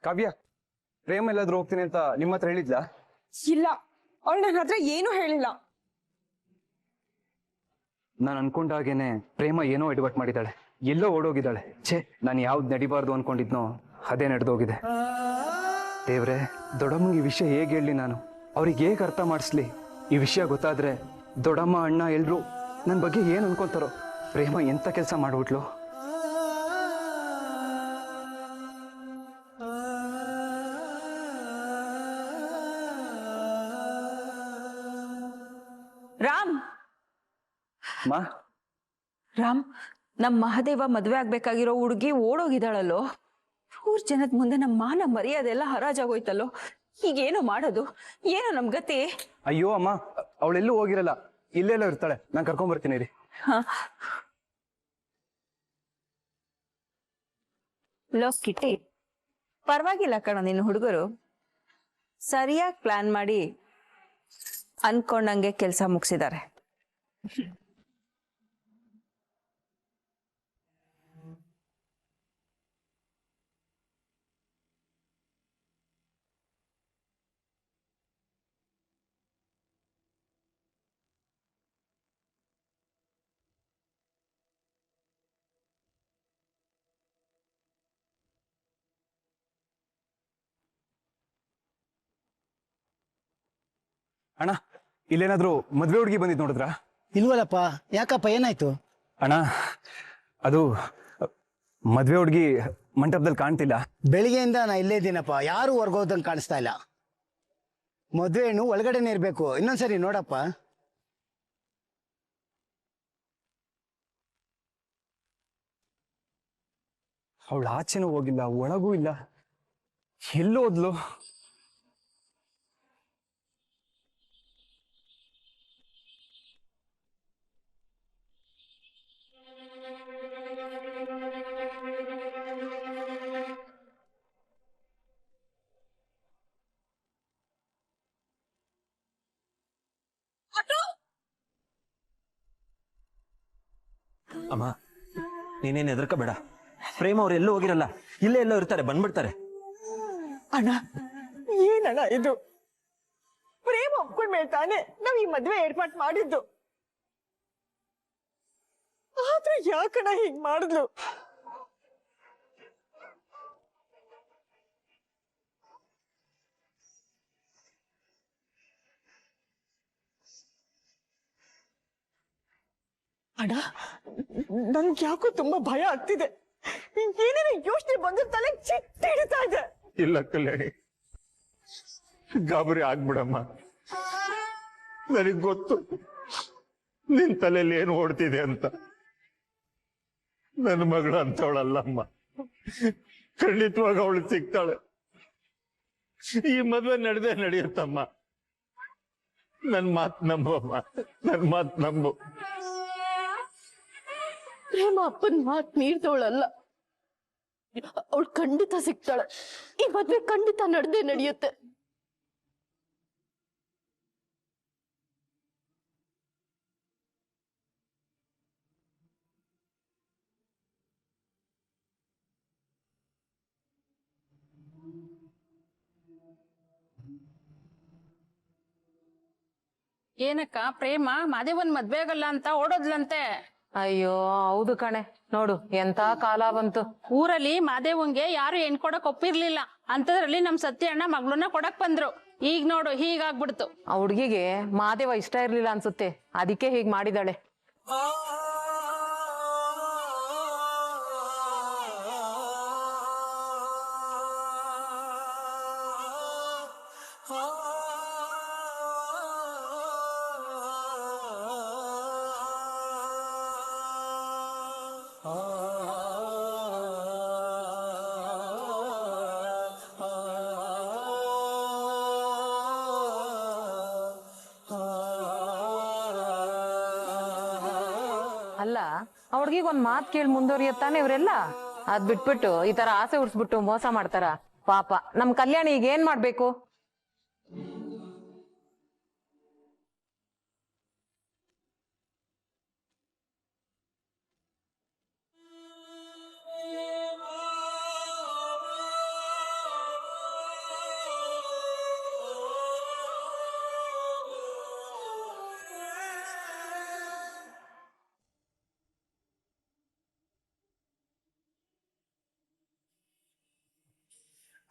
ಕಾವ್ಯ, ಪ್ರೇಮ ಎಲ್ಲಾದ್ರೂ ಹೋಗ್ತೀನಿ ಅಂತ ನಿಮ್ಮ ಹತ್ರ ಹೇಳಿದ್ಲಾ? ಇಲ್ಲ, ಅವಳು ನನ್ನ ಹತ್ರ ಏನೂ ಹೇಳಿಲ್ಲ. ನಾನು ಅನ್ಕೊಂಡಾಗೇನೆ ಪ್ರೇಮ ಏನೋ ಎಡವಟ್ ಮಾಡಿದ್ದಾಳೆ, ಎಲ್ಲೋ ಓಡೋಗಿದ್ದಾಳೆ. ಛೇ, ನಾನು ಯಾವ್ದು ನಡಿಬಾರ್ದು ಅನ್ಕೊಂಡಿದ್ನೋ ಅದೇ ನಡೆದೋಗಿದೆ. ದೇವ್ರೆ, ದೊಡ್ಡಮ್ಮಂಗೆ ಈ ವಿಷಯ ಹೇಗೆ ಹೇಳಲಿ ನಾನು? ಅವ್ರಿಗೆ ಹೇಗೆ ಅರ್ಥ ಮಾಡಿಸ್ಲಿ? ಈ ವಿಷಯ ಗೊತ್ತಾದ್ರೆ ದೊಡ್ಡಮ್ಮ ಅಣ್ಣ ಎಲ್ರು ನನ್ನ ಬಗ್ಗೆ ಏನು ಅನ್ಕೊಂತಾರೋ? ಪ್ರೇಮ ಎಂತ ಕೆಲಸ ಮಾಡ್ಬಿಟ್ಲು? ರಾಮ್ ಮಾ, ರಾಮ್, ನಮ್ ಮಹಾದೇವ ಮದ್ವೆ ಆಗ್ಬೇಕಾಗಿರೋ ಹುಡುಗಿ ಓಡೋಗಿದ್ದಾಳಲ್ಲೋ. 3 ಜನದ ಮುಂದೆ ನಮ್ಮ ಮಾನ ಮರ್ಯಾದೆಲ್ಲ ಹರಾಜಾಗೋಯ್ತಲ್ಲೋ. ಈಗೇನು ಮಾಡೋದು? ಏನೋ ನಮ್ ಗತಿ. ಅಯ್ಯೋ ಅಮ್ಮ, ಅವಳೆಲ್ಲೂ ಹೋಗಿರಲ್ಲ, ಇಲ್ಲೆಲ್ಲ ಇರ್ತಾಳೆ. ನಾನು ಕರ್ಕೊಂಡ್ ಬರ್ತೀನಿ ರೀ. ಲೋ ಕಿಟ್ಟಿ, ಪರವಾಗಿಲ್ಲ ಕಣ, ನಿನ್ನ ಹುಡುಗರು ಸರಿಯಾಗಿ ಪ್ಲಾನ್ ಮಾಡಿ ಅನ್ಕೊಂಡಂಗೆ ಕೆಲಸ ಮುಗಿಸಿದ್ದಾರೆ. ಅಣ್ಣ, ಇಲ್ಲೇನಾದ್ರೂ ಮದ್ವೆ ಹುಡುಗಿ ಬಂದಿದ್ ನೋಡಿದ್ರಾ? ಇಲ್ವಲ್ಲಪ್ಪ, ಯಾಕಪ್ಪ ಏನಾಯ್ತು? ಅಣ್ಣ, ಅದು ಮದ್ವೆ ಹುಡುಗಿ ಮಂಟಪದಲ್ಲಿ ಕಾಣ್ತಿಲ್ಲ. ಬೆಳಿಗ್ಗೆಯಿಂದ ನಾ ಇಲ್ಲೇ ಇದ್ದೀನಪ್ಪ, ಯಾರು ಹೊರ್ಗೋದಂಗೆ ಕಾಣಿಸ್ತಾ ಇಲ್ಲ. ಮದುವೆ ಹೆಣ್ಣು ಒಳಗಡೆನೆ ಇರ್ಬೇಕು, ಇನ್ನೊಂದ್ಸರಿ ನೋಡಪ್ಪ. ಅವಳು ಆಚೆನೂ ಹೋಗಿಲ್ಲ, ಒಳಗೂ ಇಲ್ಲ, ಎಲ್ಲೋದ್ಲು? ಅಮ್ಮ, ನೀನೇನು ಹೆದರ್ಕಬೇಡ. ಪ್ರೇಮ ಅವ್ರು ಎಲ್ಲೂ ಹೋಗಿರಲ್ಲ, ಇಲ್ಲೇ ಎಲ್ಲೋ ಇರ್ತಾರೆ, ಬಂದ್ಬಿಡ್ತಾರೆ. ಅಣ್ಣ, ಏನಣ್ಣ ಇದು? ಪ್ರೇಮ ಒಪ್ಕೊಂಡ್ಮೇಲೆ ತಾನೆ ನಾವ್ ಈ ಮದ್ವೆ ಏರ್ಪಾಟ್ ಮಾಡಿದ್ದು. ಆದ್ರೂ ಯಾಕಣ್ಣ ಹೀಗ್ ಮಾಡಿದ್ಲು? ಅಣ್ಣ, ನನ್ಗೆ ಯಾಕೋ ತುಂಬಾ ಭಯ ಆಗ್ತಿದೆ. ಏನೇನು ಯೋಚನೆ ಬಂದ ತಲೆ ಚಿಟ್ಟ ಹಿಡಿತಾ ಇದೆ. ಇಲ್ಲ ಕಲ್ಯಾಣಿ, ಗಾಬರಿ ಆಗ್ಬಿಡಮ್ಮ. ನನಗ್ ಗೊತ್ತು ನಿನ್ ತಲೆಯಲ್ಲಿ ಏನು ಓಡ್ತಿದೆ ಅಂತ. ನನ್ನ ಮಗಳು ಅಂತವಳಲ್ಲಮ್ಮ, ಖಂಡಿತವಾಗ ಅವಳು ಸಿಗ್ತಾಳೆ. ಈ ಮದ್ವೆ ನಡೆಯುತ್ತಮ್ಮ. ನನ್ ಮಾತ್ ನಂಬಮ್ಮ, ನನ್ ಮಾತ್ ನಂಬು. ಪ್ರೇಮ ಅಪ್ಪನ ಮಾತ್ ಮೀರ್ದವಳಲ್ಲ, ಅವಳು ಖಂಡಿತ ಸಿಗ್ತಾಳೆ. ಈ ಮದ್ವೆ ಖಂಡಿತ ನಡೆಯುತ್ತೆ. ಏನಕ್ಕ, ಪ್ರೇಮ ಮಾದೇವನ್ ಮದ್ವೆ ಆಗಲ್ಲ ಅಂತ ಓಡೋದ್ಲಂತೆ. ಅಯ್ಯೋ ಹೌದು ಕಣೆ, ನೋಡು ಎಂತ ಕಾಲ ಬಂತು. ಊರಲ್ಲಿ ಮಾದೇವಂಗೆ ಯಾರು ಹೆಣ್ ಕೊಡಕ್ ಒಪ್ಪಿರ್ಲಿಲ್ಲ, ಅಂತದ್ರಲ್ಲಿ ನಮ್ ಸತ್ಯ ಅಣ್ಣ ಮಗಳನ್ನ ಕೊಡಕ್ ಬಂದ್ರು. ಈಗ ನೋಡು ಹೀಗಾಗ್ಬಿಡ್ತು. ಆ ಹುಡ್ಗಿಗೆ ಮಾದೇವ ಇಷ್ಟ ಇರ್ಲಿಲ್ಲ ಅನ್ಸುತ್ತೆ, ಅದಕ್ಕೆ ಹೀಗ್ ಮಾಡಿದಾಳೆ. ಅಲ್ಲ, ಆ ಹುಡ್ಗಿಗ್ ಒಂದ್ ಮಾತ್ ಕೇಳಿ ಮುಂದುವರಿಯತ್ತಾನೆ ಇವ್ರೆಲ್ಲ. ಅದ್ ಬಿಟ್ಬಿಟ್ಟು ಈ ತರ ಆಸೆ ಉಡ್ಸ್ಬಿಟ್ಟು ಮೋಸ ಮಾಡ್ತಾರ. ಪಾಪ ನಮ್ ಕಲ್ಯಾಣಿ ಈಗ ಏನ್ ಮಾಡ್ಬೇಕು?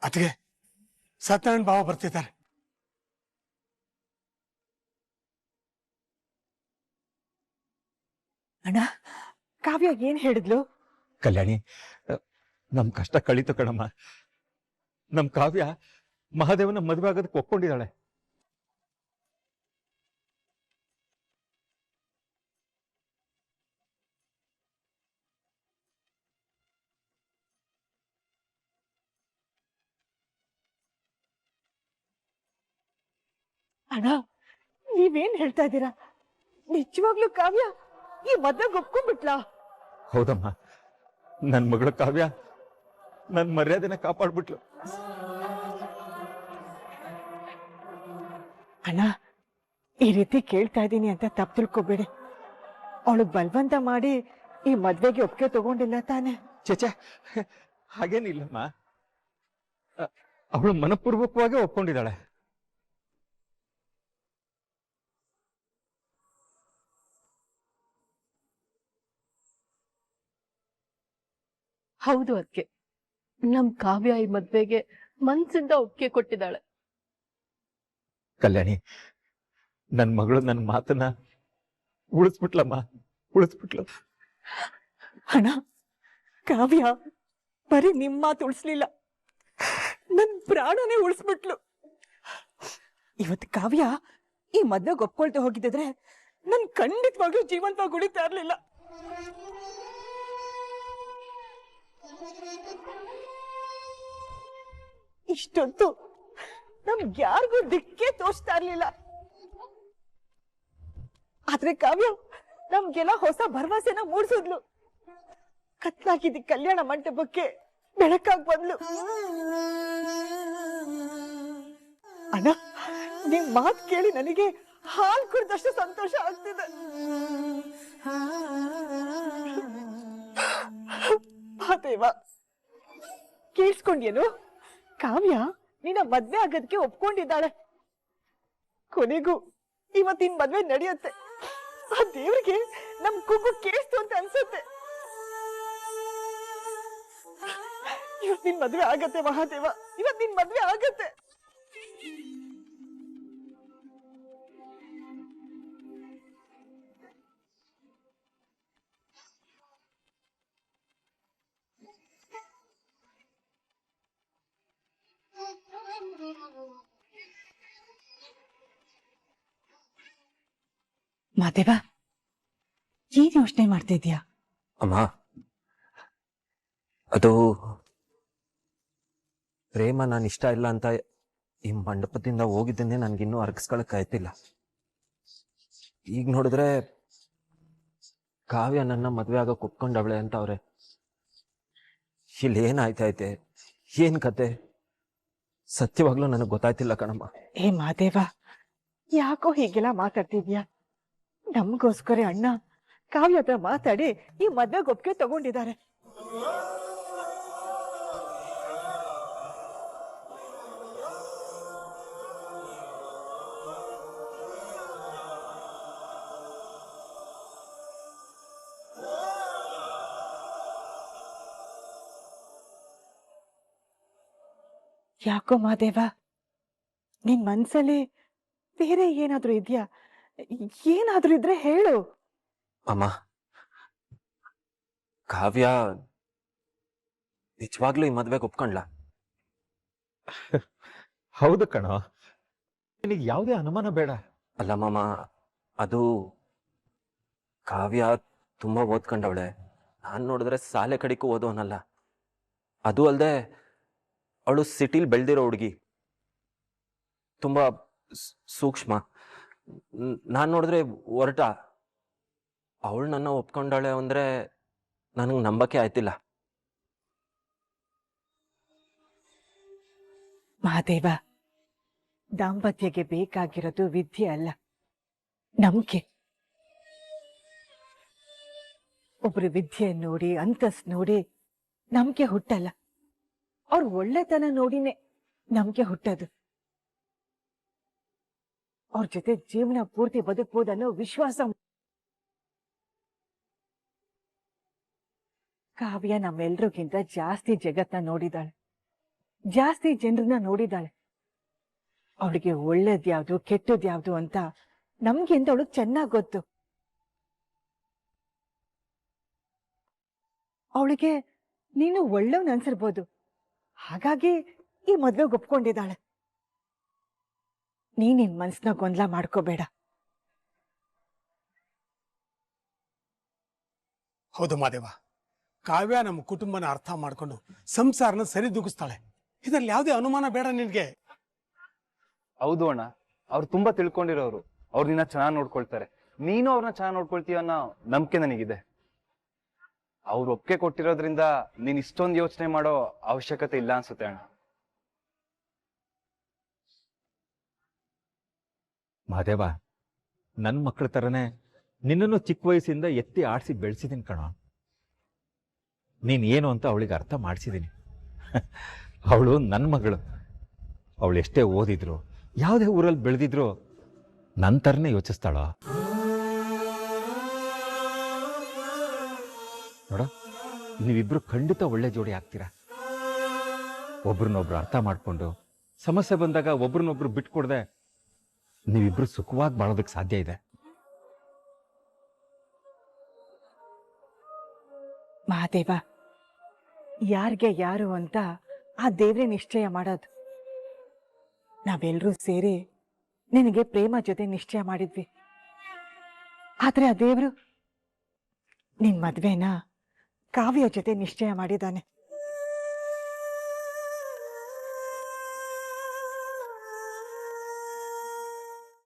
ಅದಕ್ಕೆ ಸತ್ಯನಾರಾಯಣ ಭಾವ ಬರ್ತಿದ್ದಾರೆ. ಅಣ್ಣ, ಕಾವ್ಯ ಏನ್ ಹೇಳಿದ್ಲು? ಕಲ್ಯಾಣಿ, ನಮ್ ಕಷ್ಟ ಕಳೀತು ಕಣಮ್ಮ. ನಮ್ ಕಾವ್ಯ ಮಹಾದೇವನ ಮದುವೆ ಆಗೋದಕ್ಕೆ ಒಪ್ಕೊಂಡಿದ್ದಾಳೆ. ಅಣ್ಣ, ನೀವೇನ್ ಹೇಳ್ತಾ ಇದ್ದೀರಾ? ನಿಜವಾಗ್ಲೂ ಕಾವ್ಯ ಈ ಮದ್ವೆಗೆ ಒಪ್ಕೊಂಡ್ಬಿಟ್ಲಾ? ಹೌದಮ್ಮ, ನನ್ ಮಗಳು ಕಾವ್ಯ ನನ್ ಮರ್ಯಾದೆನ ಕಾಪಾಡ್ಬಿಟ್ಲು. ಅಣ್ಣ, ಈ ರೀತಿ ಕೇಳ್ತಾ ಇದ್ದೀನಿ ಅಂತ ತಪ್ಪು ತಿಳ್ಕೊಬೇಡಿ. ಅವಳು ಬಲವಂತ ಮಾಡಿ ಈ ಮದ್ವೆಗೆ ಒಪ್ಪಿಗೆ ತಗೊಂಡಿಲ್ಲ ತಾನೆ? ಚೇಚೆ, ಹಾಗೇನಿಲ್ಲಮ್ಮ. ಅವಳು ಮನಪೂರ್ವಕವಾಗಿ ಒಪ್ಕೊಂಡಿದ್ದಾಳೆ. ಹೌದು, ಅದಕ್ಕೆ ನಮ್ ಕಾವ್ಯ ಈ ಮದ್ವೆಗೆ ಮನ್ಸಿಂದ ಒಪ್ಪಿಗೆ ಕೊಟ್ಟಿದ್ದಾಳೆ. ಕಲ್ಯಾಣಿ, ನನ್ ಮಗಳು ನನ್ನ ಮಾತನ್ನ ಉಳಿಸ್ಬಿಟ್ಲಮ್ಮ, ಉಳಿಸ್ಬಿಟ್ಲು. ಅಣ್ಣ, ಕಾವ್ಯ ಬರೀ ನಿಮ್ ಮಾತು ಉಳಿಸ್ಲಿಲ್ಲ, ನನ್ ಪ್ರಾಣನೇ ಉಳಿಸ್ಬಿಟ್ಲು. ಇವತ್ತು ಕಾವ್ಯ ಈ ಮದ್ವೆಗೆ ಒಪ್ಕೊಳ್ತಾ ಹೋಗಿದ್ರೆ ನನ್ ಖಂಡಿತವಾಗ್ಲೂ ಜೀವಂತವಾಗಿ ಉಳಿತಾ ಇರ್ಲಿಲ್ಲ. ಇಷ್ಟೊತ್ತು ನಮ್ಗೆ ಯಾರಿಗೂ ದಿಕ್ಕೇ ತೋರಿಸ್ತಾ ಇರ್ಲಿಲ್ಲ. ಆದ್ರೆ ಕಾವ್ಯ ನಮ್ಗೆಲ್ಲ ಹೊಸ ಭರವಸೆನ ಮೂಡಿಸಿದ್ಲು. ಕತ್ಲಾಗಿದ್ದ ಕಲ್ಯಾಣ ಮಂಟಪಕ್ಕೆ ಬೆಳಕಾಗಿ ಬಂದ್ಲು. ಅಣ್ಣ, ನಿಮ್ ಮಾತು ಕೇಳಿ ನನಗೆ ಹಾಲು ಕುಡಿದಷ್ಟು ಸಂತೋಷ ಆಗ್ತಿದೆ. ದೇವ, ಕೇಳಿಸ್ಕೊಂಡ್ಯೇನು? ಕಾವ್ಯ ನಿನ್ನ ಮದ್ವೆ ಆಗೋದಕ್ಕೆ ಒಪ್ಕೊಂಡಿದ್ದಾಳೆ. ಕೊನೆಗೂ ಇವತ್ತಿನ ಮದ್ವೆ ನಡೆಯುತ್ತೆ. ಆ ದೇವ್ರಿಗೆ ನಮ್ ಕೂಗು ಕೇಳಿಸ್ತು ಅಂತ ಅನ್ಸುತ್ತೆ. ಇವತ್ ನಿನ್ ಮದ್ವೆ ಆಗತ್ತೆ ಮಹಾದೇವ, ಇವತ್ ನಿನ್ ಮದ್ವೆ ಆಗತ್ತೆ. ಮಾದೇವ, ಏನ್ ಯೋಚನೆ ಮಾಡ್ತಿದ್ಯಾ? ಅಮ್ಮ, ಅದು ಪ್ರೇಮ ನಾನು ಇಷ್ಟ ಇಲ್ಲ ಅಂತ ಈ ಮಂಟಪದಿಂದ ಹೋಗಿದ್ದನ್ನೇ ನನ್ಗಿನ್ನೂ ಅರ್ಗಿಸ್ಕೊಳಕ್ ಆಯ್ತಿಲ್ಲ. ಈಗ ನೋಡಿದ್ರೆ ಕಾವ್ಯ ನನ್ನ ಮದ್ವೆ ಆಗಕ್ ಒಪ್ಕೊಂಡವಳೆ ಅಂತ ಅವ್ರೆ. ಇಲ್ಲಿ ಏನಾಯ್ತೈತೆ, ಏನ್ ಕತೆ, ಸತ್ಯವಾಗ್ಲೂ ನನಗೆ ಗೊತ್ತಾಯ್ತಿಲ್ಲ ಕಣಮ್ಮ. ಏ ಮಾದೇವ, ಯಾಕೋ ಹೀಗೆಲ್ಲ ಮಾತಾಡ್ತಿದ್ಯಾ? ನಮಗೋಸ್ಕರ ಅಣ್ಣ ಕಾವ್ಯ ಹತ್ರ ಮಾತಾಡಿ ಈ ಮದ್ವೆಗೆ ಒಪ್ಪಿಗೆ ತಗೊಂಡಿದ್ದಾರೆ. ಯಾಕೋ ಮಾದೇವ, ನಿನ್ ಮನ್ಸಲ್ಲಿ ಬೇರೆ ಏನಾದ್ರೂ ಇದ್ಯಾ? ಏನಾದ್ರೂ ಇದ್ರೆ ಹೇಳು. ಅಮ್ಮ, ಕಾವ್ಯ ನಿಜವಾಗ್ಲೂ ಈ ಮದ್ವೆಗೆ ಒಪ್ಕೊಂಡ್ಲ? ಹೌದು ಕಣೋ, ನಿನಗೆ ಯಾವುದೇ ಅನುಮಾನ ಬೇಡ. ಅಲ್ಲ ಮಾಮ, ಅದು ಕಾವ್ಯ ತುಂಬಾ ಓದ್ಕೊಂಡವಳೆ. ನಾನ್ ನೋಡಿದ್ರೆ ಶಾಲೆ ಕಡಿಗೂ ಓದೋನಲ್ಲ. ಅದು ಅಲ್ಲದೆ ಅವಳು ಸಿಟಿಲ್ ಬೆಳೆದಿರೋ ಹುಡುಗಿ, ತುಂಬಾ ಸೂಕ್ಷ್ಮ. ನಾನ್ ನೋಡಿದ್ರೆ ಹೊರಟ. ಅವಳು ನನ್ನ ಒಪ್ಕೊಂಡಾಳೆ ಅಂದ್ರೆ ನನಗೆ ನಂಬಕ್ಕೆ ಆಯ್ತಿಲ್ಲ. ಮಹಾದೇವ, ದಾಂಪತ್ಯಕ್ಕೆ ಬೇಕಾಗಿರೋದು ವಿದ್ಯೆ ಅಲ್ಲ, ನಂಬಿಕೆ. ಒಬ್ರು ವಿದ್ಯೆ ನೋಡಿ, ಅಂತಸ್ ನೋಡಿ ನಂಬಿಕೆ ಹುಟ್ಟಲ್ಲ. ಅವ್ರ ಒಳ್ಳೆತನ ನೋಡಿನೇ ನಂಬಿಕೆ ಹುಟ್ಟದು. ಅವ್ರ ಜೊತೆ ಜೀವನ ಪೂರ್ತಿ ಬದುಕಬಹುದನ್ನೋ ವಿಶ್ವಾಸ. ಕಾವ್ಯ ನಮ್ಮೆಲ್ರಿಗಿಂತ ಜಾಸ್ತಿ ಜಗತ್ನ ನೋಡಿದಾಳೆ. ಜಾಸ್ತಿ ಜನರನ್ನ ನೋಡಿದಾಳೆ. ಅವಳಿಗೆ ಒಳ್ಳೇದ್ಯಾವ್ದು ಕೆಟ್ಟದ್ಯಾವ್ದು ಅಂತ ನಮ್ಗಿಂತ ಅವಳಿಗೆ ಚೆನ್ನಾಗ್ ಗೊತ್ತು. ಅವಳಿಗೆ ನೀನು ಒಳ್ಳೆವ್ನ ಅನ್ಸಿರ್ಬೋದು, ಹಾಗಾಗಿ ಈ ಮದ್ವೆಗೆ ಒಪ್ಕೊಂಡಿದ್ದಾಳೆ. ನಿನ್ ಮನ್ಸನ್ನ ಗೊಂದಲ ಮಾಡ್ಕೋಬೇಡ. ಹೌದು ಮಾದೇವ, ಕಾವ್ಯ ನಮ್ಮ ಕುಟುಂಬನ ಅರ್ಥ ಮಾಡ್ಕೊಂಡು ಸಂಸಾರನ ಸರಿದೂಗಿಸ್ತಾಳೆ. ಇದ್ರಲ್ಲಿ ಯಾವುದೇ ಅನುಮಾನ ಬೇಡ ನಿನ್ಗೆ. ಹೌದು ಅಣ್ಣ, ಅವ್ರು ತುಂಬಾ ತಿಳ್ಕೊಂಡಿರೋರು. ಅವ್ರು ನಿನ್ನ ಚೆನ್ನಾಗಿ ನೋಡ್ಕೊಳ್ತಾರೆ, ನೀನು ಅವ್ರನ್ನ ಚೆನ್ನಾಗಿ ನೋಡ್ಕೊಳ್ತೀಯ ಅನ್ನೋ ನಂಬಿಕೆ ನನಗಿದೆ. ಅವ್ರು ಒಪ್ಪಿಗೆ ಕೊಟ್ಟಿರೋದ್ರಿಂದ ನೀನ್ ಇಷ್ಟೊಂದು ಯೋಚನೆ ಮಾಡೋ ಅವಶ್ಯಕತೆ ಇಲ್ಲ ಅನ್ಸುತ್ತೆ ಅಣ್ಣ. ಮಹಾದೇವ, ನನ್ನ ಮಕ್ಕಳ ಥರನೇ ನಿನ್ನನ್ನು ಚಿಕ್ಕ ವಯಸ್ಸಿಂದ ಎತ್ತಿ ಆಡಿಸಿ ಬೆಳೆಸಿದ್ದೀನಿ ಕಣ. ನೀನು ಏನು ಅಂತ ಅವಳಿಗೆ ಅರ್ಥ ಮಾಡಿಸಿದ್ದೀನಿ. ಅವಳು ನನ್ನ ಮಗಳು. ಅವಳು ಎಷ್ಟೇ ಓದಿದ್ರು, ಯಾವುದೇ ಊರಲ್ಲಿ ಬೆಳೆದಿದ್ರು ನನ್ನ ಥರನೇ ಯೋಚಿಸ್ತಾಳ. ನೋಡ, ನೀವಿಬ್ರು ಖಂಡಿತ ಒಳ್ಳೆ ಜೋಡಿ ಆಗ್ತೀರಾ. ಒಬ್ರನ್ನೊಬ್ರು ಅರ್ಥ ಮಾಡಿಕೊಂಡು ಸಮಸ್ಯೆ ಬಂದಾಗ ಒಬ್ರನ್ನೊಬ್ರು ಬಿಟ್ಕೊಡ್ದೆ ನೀವಿಬ್ರು ಸುಖವಾಗಿ ಬಾಳೋದಕ್ಕೆ ಸಾಧ್ಯ ಇದೆ. ಮಹಾದೇವ, ಯಾರಿಗೆ ಯಾರು ಅಂತ ಆ ದೇವ್ರೇ ನಿಶ್ಚಯ ಮಾಡೋದು. ನಾವೆಲ್ಲರೂ ಸೇರಿ ನಿನಗೆ ಪ್ರೇಮ ಜೊತೆ ನಿಶ್ಚಯ ಮಾಡಿದ್ವಿ. ಆದ್ರೆ ಆ ದೇವ್ರು ನಿನ್ ಮದ್ವೆನ ಕಾವ್ಯ ಜೊತೆ ನಿಶ್ಚಯ ಮಾಡಿದಾನೆ.